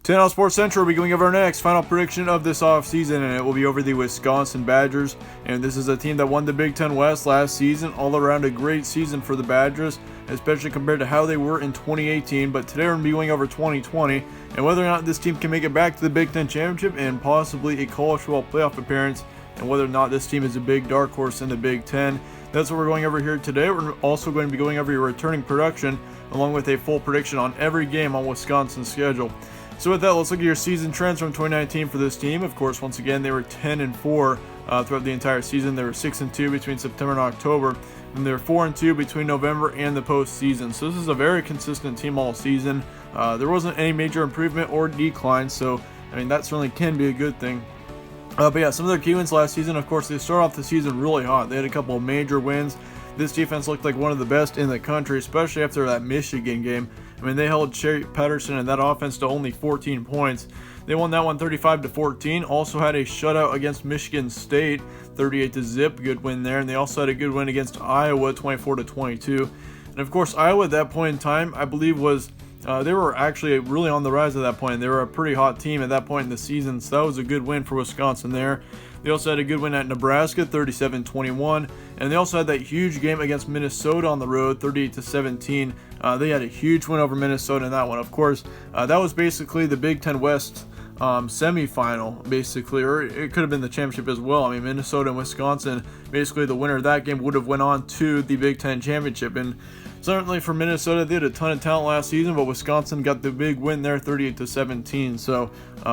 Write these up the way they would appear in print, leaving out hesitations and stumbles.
10 Sports Central will be going over our next final prediction of this offseason, and it will be over the Wisconsin Badgers. And this is a team that won the Big Ten West last season. All around a great season for the Badgers, especially compared to how they were in 2018. But today we're going to be going over 2020 and whether or not this team can make it back to the Big Ten Championship and possibly a college football playoff appearance, and whether or not this team is a big dark horse in the Big Ten. That's what we're going over here today. We're also going to be going over your returning production along with a full prediction on every game on Wisconsin's schedule. So with that, let's look at your season trends from 2019 for this team. Of course, once again, they were 10-4 throughout the entire season. They were 6-2 between September and October, and they were 4-2 between November and the postseason. So this is a very consistent team all season. There wasn't any major improvement or decline, so I mean that certainly can be a good thing. But yeah, some of their key wins last season, of course, they started off the season really hot. They had a couple of major wins. This defense looked like one of the best in the country, especially after that Michigan game. I mean, they held Cherry Patterson and that offense to only 14 points. They won that one 35-14. Also had a shutout against Michigan State, 38-0, good win there. And they also had a good win against Iowa, 24-22. And of course, Iowa at that point in time, I believe was they were actually really on the rise at that point. They were a pretty hot team at that point in the season, so that was a good win for Wisconsin there. They also had a good win at Nebraska, 37-21, and they also had that huge game against Minnesota on the road, 38-17. They had a huge win over Minnesota in that one. Of course, that was basically the Big Ten West semifinal, basically, or it could have been the championship as well. I mean, Minnesota and Wisconsin, basically the winner of that game would have went on to the Big Ten championship. And certainly for Minnesota, they had a ton of talent last season, but Wisconsin got the big win there, 38-17. So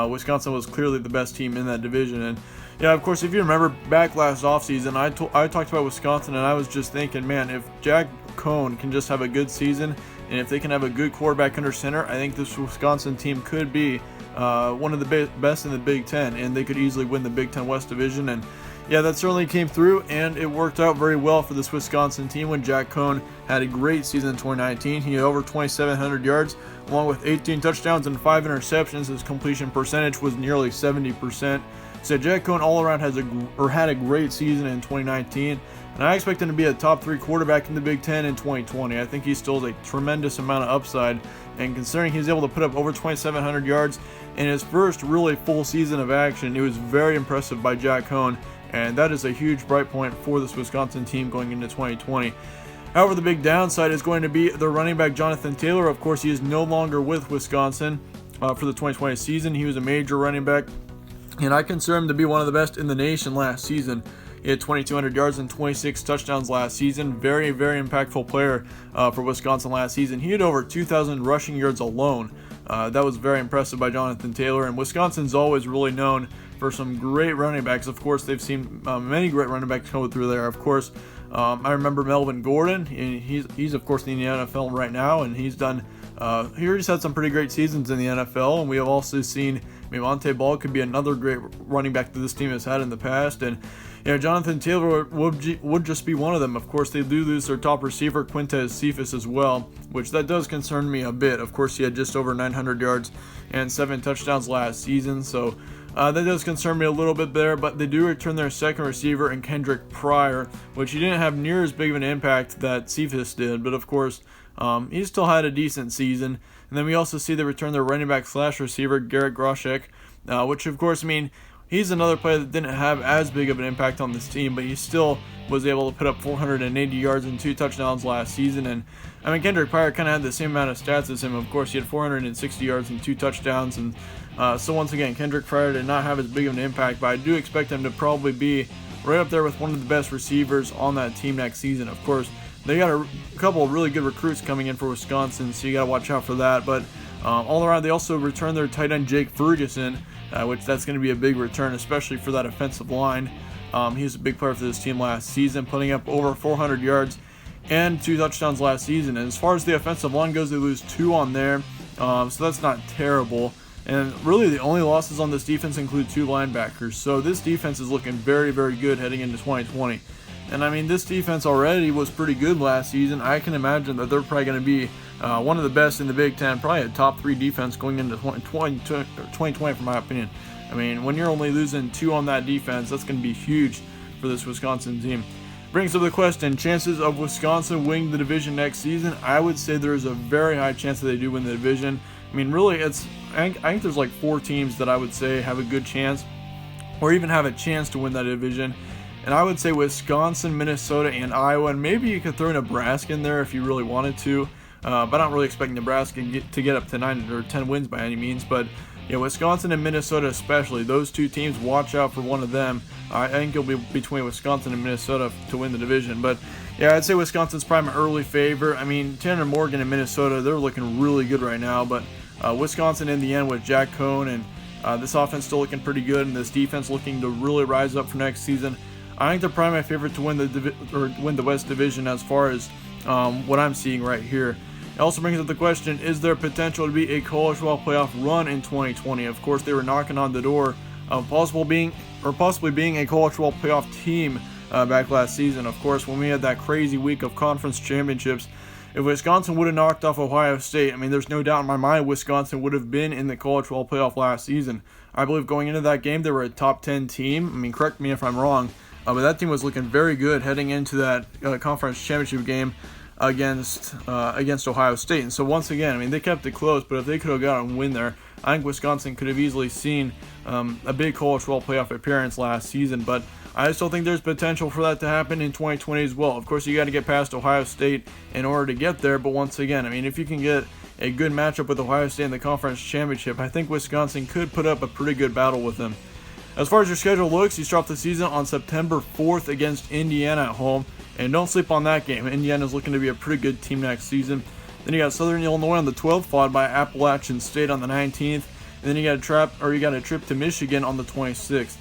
Wisconsin was clearly the best team in that division. And yeah, of course, if you remember back last offseason, I talked about Wisconsin, and I was just thinking, man, if Jack Coan can just have a good season, and if they can have a good quarterback under center, I think this Wisconsin team could be one of the best in the Big Ten, and they could easily win the Big Ten West Division. And yeah, that certainly came through, and it worked out very well for this Wisconsin team when Jack Coan had a great season in 2019. He had over 2,700 yards, along with 18 touchdowns and 5 interceptions. His completion percentage was nearly 70%. So Jack Coan all around had a great season in 2019, and I expect him to be a top 3 quarterback in the Big Ten in 2020. I think he still has a tremendous amount of upside, and considering he's able to put up over 2,700 yards in his first really full season of action, it was very impressive by Jack Coan, and that is a huge bright point for this Wisconsin team going into 2020. However, the big downside is going to be the running back Jonathan Taylor. Of course, he is no longer with Wisconsin for the 2020 season. He was a major running back, and I consider him to be one of the best in the nation last season. He had 2,200 yards and 26 touchdowns last season. Very, very impactful player for Wisconsin last season. He had over 2,000 rushing yards alone. That was very impressive by Jonathan Taylor, and Wisconsin's always really known for some great running backs. Of course, they've seen many great running backs come through there. Of course, I remember Melvin Gordon. He's of course in the NFL right now, and he's done. He already had some pretty great seasons in the NFL, and we have also seen Montee Ball could be another great running back that this team has had in the past. And Jonathan Taylor would just be one of them. Of course, they do lose their top receiver, Quintez Cephas, as well, which that does concern me a bit. Of course, he had just over 900 yards and 7 touchdowns last season, so that does concern me a little bit there. But they do return their second receiver in Kendrick Pryor, which he didn't have near as big of an impact that Cephas did, but of course, he still had a decent season. And then we also see they return their running back / receiver, Garrett Groshek, which of course, he's another player that didn't have as big of an impact on this team, but he still was able to put up 480 yards and 2 touchdowns last season. And Kendrick Pryor kind of had the same amount of stats as him. Of course, he had 460 yards and 2 touchdowns. And so once again, Kendrick Pryor did not have as big of an impact, but I do expect him to probably be right up there with one of the best receivers on that team next season. Of course, they got a couple of really good recruits coming in for Wisconsin, so you got to watch out for that. But all around, they also returned their tight end Jake Ferguson, which that's going to be a big return, especially for that offensive line. He was a big player for this team last season, putting up over 400 yards and 2 touchdowns last season. And as far as the offensive line goes, they lose 2 on there, so that's not terrible. And really, the only losses on this defense include 2 linebackers. So this defense is looking very, very good heading into 2020. And this defense already was pretty good last season. I can imagine that they're probably going to be one of the best in the Big Ten, probably a top 3 defense going into 2020, from my opinion. When you're only losing 2 on that defense, that's going to be huge for this Wisconsin team. Brings up the question, chances of Wisconsin winning the division next season. I would say there is a very high chance that they do win the division. Really, I think there's like 4 teams that I would say have a good chance, or even have a chance to win that division. And I would say Wisconsin, Minnesota, and Iowa, and maybe you could throw Nebraska in there if you really wanted to. But I'm not really expecting Nebraska to get up to 9 or 10 wins by any means. But Wisconsin and Minnesota especially, those 2 teams, watch out for one of them. I think it'll be between Wisconsin and Minnesota to win the division. But yeah, I'd say Wisconsin's probably an early favorite. I mean, Tanner Morgan and Minnesota, they're looking really good right now. But Wisconsin in the end with Jack Cohn and this offense still looking pretty good, and this defense looking to really rise up for next season. I think they're probably my favorite to win the West Division as far as what I'm seeing right here. It also brings up the question, is there potential to be a college football playoff run in 2020? Of course, they were knocking on the door of possibly being a college football playoff team back last season. Of course, when we had that crazy week of conference championships, if Wisconsin would have knocked off Ohio State, I mean, there's no doubt in my mind Wisconsin would have been in the college football playoff last season. I believe going into that game, they were a top 10 team. I mean, correct me if I'm wrong. But that team was looking very good heading into that conference championship game against Ohio State. And so once again, I mean, they kept it close, but if they could have gotten a win there, I think Wisconsin could have easily seen a big college football playoff appearance last season. But I still think there's potential for that to happen in 2020 as well. Of course, you got to get past Ohio State in order to get there. But once again, I mean, if you can get a good matchup with Ohio State in the conference championship, I think Wisconsin could put up a pretty good battle with them. As far as your schedule looks, you start off the season on September 4th against Indiana at home. And don't sleep on that game. Indiana's looking to be a pretty good team next season. Then you got Southern Illinois on the 12th, followed by Appalachian State on the 19th. And then you got a trip to Michigan on the 26th.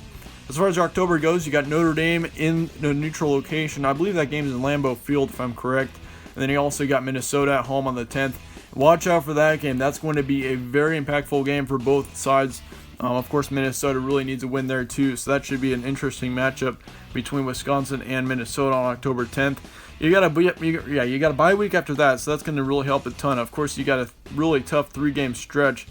As far as your October goes, you got Notre Dame in a neutral location. I believe that game is in Lambeau Field, if I'm correct. And then you also got Minnesota at home on the 10th. Watch out for that game. That's going to be a very impactful game for both sides. Of course, Minnesota really needs a win there too, so that should be an interesting matchup between Wisconsin and Minnesota on October 10th. You got a bye week after that, so that's going to really help a ton. Of course, you got a really tough 3-game stretch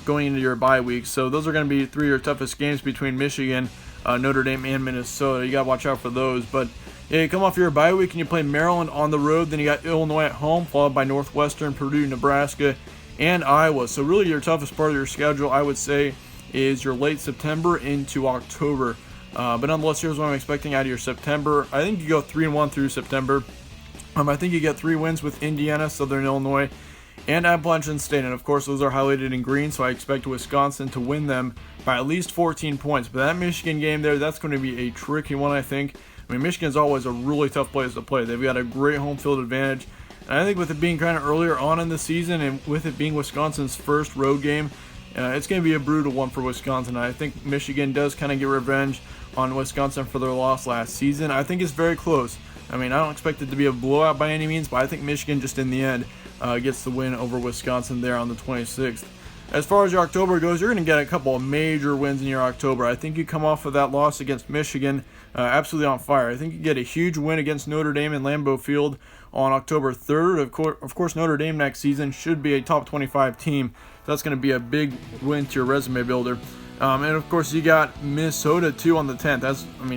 going into your bye week, so those are going to be 3 of your toughest games between Michigan, Notre Dame, and Minnesota. You got to watch out for those. But yeah, you come off your bye week and you play Maryland on the road. Then you got Illinois at home, followed by Northwestern, Purdue, Nebraska, and Iowa. So really your toughest part of your schedule, I would say, is your late September into October. But nonetheless, here's what I'm expecting out of your September. I think you go 3-1 through September. I think you get 3 wins with Indiana, Southern Illinois, and Appalachian State. And of course, those are highlighted in green, so I expect Wisconsin to win them by at least 14 points. But that Michigan game there, that's going to be a tricky one, I think. I mean, Michigan's always a really tough place to play. They've got a great home field advantage. And I think with it being kind of earlier on in the season and with it being Wisconsin's first road game, it's going to be a brutal one for Wisconsin. I think Michigan does kind of get revenge on Wisconsin for their loss last season. I think it's very close. I mean, I don't expect it to be a blowout by any means, but I think Michigan just in the end gets the win over Wisconsin there on the 26th. As far as your October goes, you're going to get a couple of major wins in your October. I think you come off of that loss against Michigan absolutely on fire. I think you get a huge win against Notre Dame in Lambeau Field on October 3rd. Of course, Notre Dame next season should be a top 25 team. So that's going to be a big win to your resume builder. And of course, you got Minnesota too on the 10th.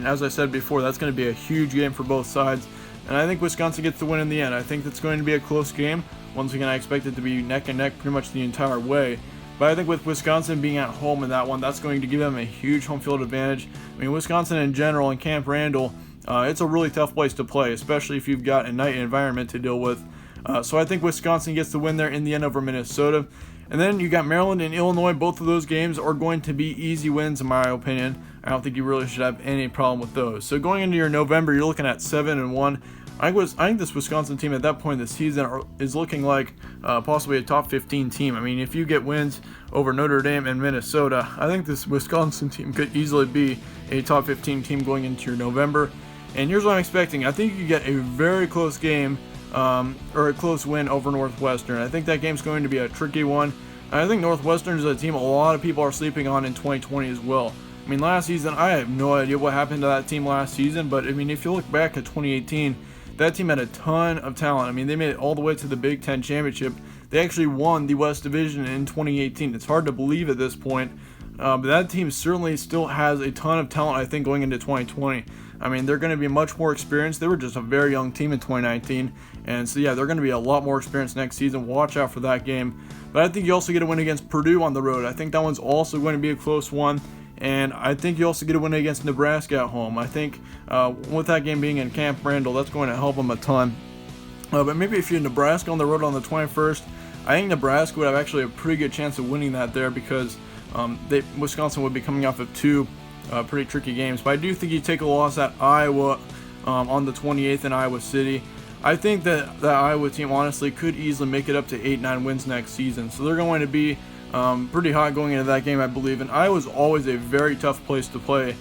As I said before, that's going to be a huge game for both sides. And I think Wisconsin gets the win in the end. I think it's going to be a close game. Once again, I expect it to be neck and neck pretty much the entire way. But I think with Wisconsin being at home in that one, that's going to give them a huge home field advantage. I mean, Wisconsin in general and Camp Randall, it's a really tough place to play, especially if you've got a night environment to deal with. So I think Wisconsin gets the win there in the end over Minnesota. And then you got Maryland and Illinois. Both of those games are going to be easy wins, in my opinion. I don't think you really should have any problem with those. So going into your November, you're looking at 7-1. I think this Wisconsin team at that point in the season is looking like possibly a top 15 team. I mean, if you get wins over Notre Dame and Minnesota, I think this Wisconsin team could easily be a top 15 team going into your November. And here's what I'm expecting. I think you get a very close game or a close win over Northwestern. I think that game's going to be a tricky one. I think Northwestern is a team a lot of people are sleeping on in 2020 as well. I mean, last season, I have no idea what happened to that team last season, but I mean, if you look back at 2018, that team had a ton of talent. I mean, they made it all the way to the Big Ten Championship. They actually won the West Division in 2018. It's hard to believe at this point. but that team certainly still has a ton of talent, I think, going into 2020. I mean, they're going to be much more experienced. They were just a very young team in 2019. And so, yeah, they're going to be a lot more experienced next season. Watch out for that game. But I think you also get a win against Purdue on the road. I think that one's also going to be a close one. And I think you also get a win against Nebraska at home. I think with that game being in Camp Randall, that's going to help them a ton. But maybe if you're Nebraska on the road on the 21st, I think Nebraska would have actually a pretty good chance of winning that there because Wisconsin would be coming off of two pretty tricky games. But I do think you take a loss at Iowa on the 28th in Iowa City. I think that the Iowa team honestly could easily make it up to 8-9 wins next season. So they're going to be pretty hot going into that game, I believe. And Iowa's always a very tough place to play,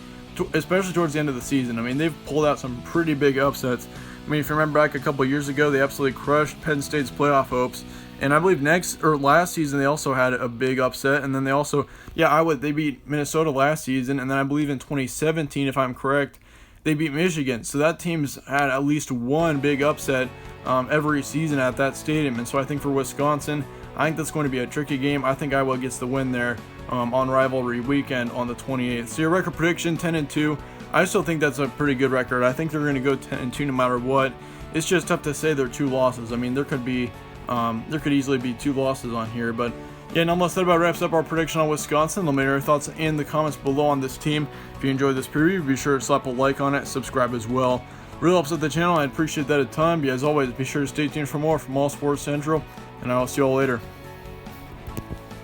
especially towards the end of the season. I mean, they've pulled out some pretty big upsets. I mean, if you remember back a couple years ago, they absolutely crushed Penn State's playoff hopes. And I believe last season they also had a big upset, and then they also, they beat Minnesota last season, and then I believe in 2017, if I'm correct, they beat Michigan. So that team's had at least one big upset every season at that stadium. And so I think for Wisconsin, I think that's going to be a tricky game. I think Iowa gets the win there on rivalry weekend on the 28th. So your record prediction, 10-2. I still think that's a pretty good record. I think they're going to go 10-2 no matter what. It's just tough to say they're 2 losses. I mean, there could easily be 2 losses on here, but yeah, nonetheless, that about wraps up our prediction on Wisconsin. Let me know your thoughts in the comments below on this team. If you enjoyed this preview, be sure to slap a like on it, subscribe as well. Really helps out the channel. I appreciate that a ton. But as always, be sure to stay tuned for more from All Sports Central, and I will see you all later.